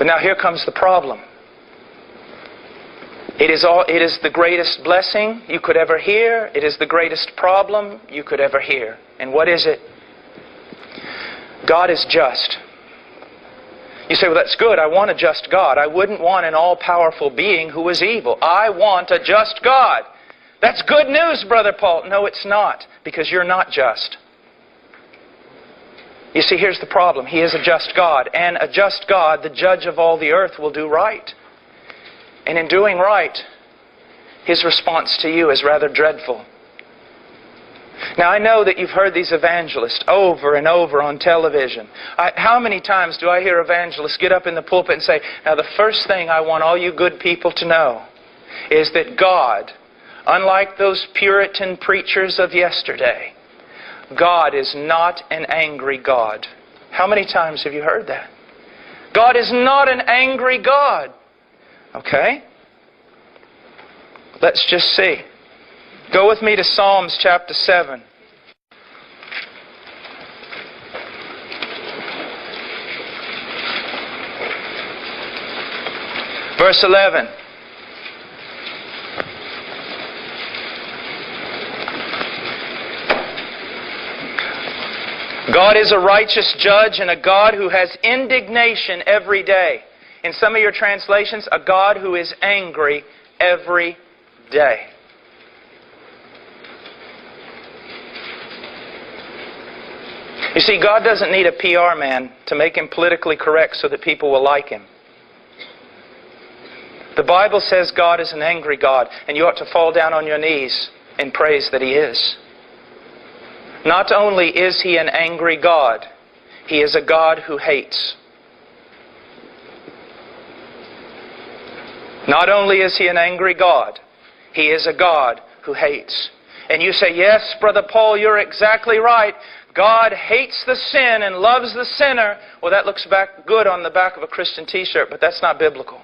But now here comes the problem. It is the greatest blessing you could ever hear. It is the greatest problem you could ever hear. And what is it? God is just. You say, well, that's good. I want a just God. I wouldn't want an all-powerful being who is evil. I want a just God. That's good news, Brother Paul. No, it's not, because you're not just. You see, here's the problem. He is a just God. And a just God, the judge of all the earth, will do right. And in doing right, His response to you is rather dreadful. Now, I know that you've heard these evangelists over and over on television. How many times do I hear evangelists get up in the pulpit and say, now the first thing I want all you good people to know is that God, unlike those Puritan preachers of yesterday, God is not an angry God. How many times have you heard that? God is not an angry God. Okay? Let's just see. Go with me to Psalms chapter 7. Verse 11. God is a righteous judge and a God who has indignation every day. In some of your translations, a God who is angry every day. You see, God doesn't need a PR man to make Him politically correct so that people will like Him. The Bible says God is an angry God, and you ought to fall down on your knees and praise that He is. Not only is He an angry God, He is a God who hates. Not only is He an angry God, He is a God who hates. And you say, yes, Brother Paul, you're exactly right. God hates the sin and loves the sinner. Well, that looks good on the back of a Christian t-shirt, but that's not biblical.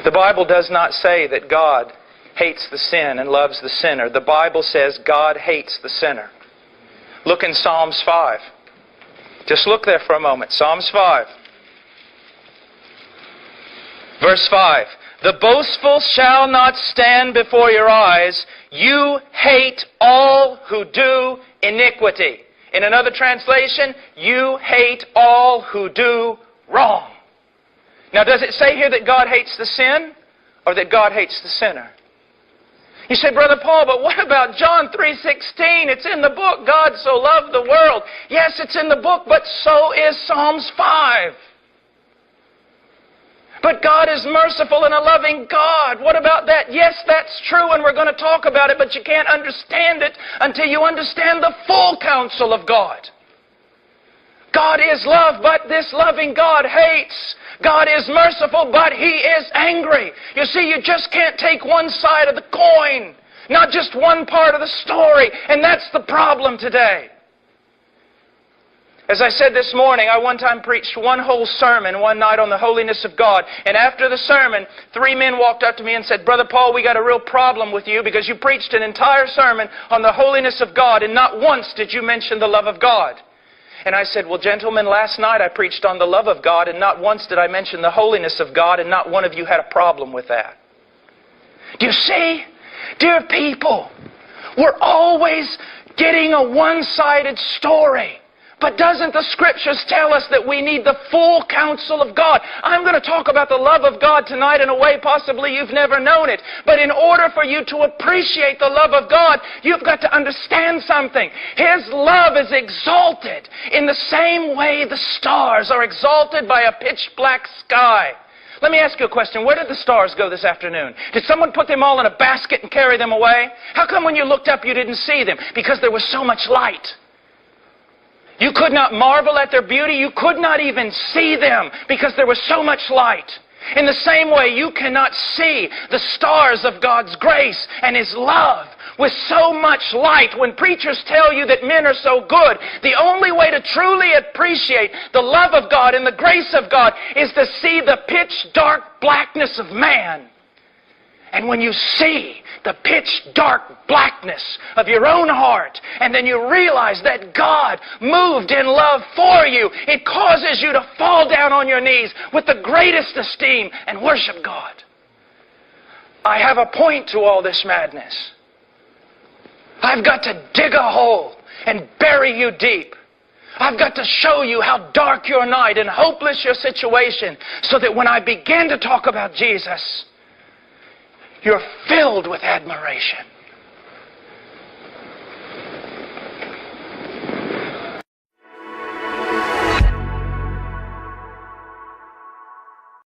The Bible does not say that God hates the sin and loves the sinner. The Bible says God hates the sinner. Look in Psalms 5. Just look there for a moment. Psalms 5. Verse 5. The boastful shall not stand before your eyes. You hate all who do iniquity. In another translation, you hate all who do wrong. Now, does it say here that God hates the sin or that God hates the sinner? You say, Brother Paul, but what about John 3:16? It's in the book. God so loved the world. Yes, it's in the book, but so is Psalms 5. But God is merciful and a loving God. What about that? Yes, that's true, and we're going to talk about it, but you can't understand it until you understand the full counsel of God. God is love, but this loving God hates. God is merciful, but He is angry. You see, you just can't take one side of the coin, not just one part of the story, and that's the problem today. As I said this morning, I one time preached one whole sermon one night on the holiness of God. And after the sermon, 3 men walked up to me and said, Brother Paul, we got a real problem with you because you preached an entire sermon on the holiness of God and not once did you mention the love of God. And I said, well, gentlemen, last night I preached on the love of God and not once did I mention the holiness of God and not one of you had a problem with that. Do you see? Dear people, we're always getting a one-sided story. But doesn't the Scriptures tell us that we need the full counsel of God? I'm going to talk about the love of God tonight in a way possibly you've never known it. But in order for you to appreciate the love of God, you've got to understand something. His love is exalted in the same way the stars are exalted by a pitch-black sky. Let me ask you a question. Where did the stars go this afternoon? Did someone put them all in a basket and carry them away? How come when you looked up you didn't see them? Because there was so much light. You could not marvel at their beauty. You could not even see them because there was so much light. In the same way, you cannot see the stars of God's grace and His love with so much light. When preachers tell you that men are so good, the only way to truly appreciate the love of God and the grace of God is to see the pitch dark blackness of man. And when you see the pitch dark blackness of your own heart, and then you realize that God moved in love for you, it causes you to fall down on your knees with the greatest esteem and worship God. I have a point to all this madness. I've got to dig a hole and bury you deep. I've got to show you how dark your night and hopeless your situation, so that when I begin to talk about Jesus, you're filled with admiration.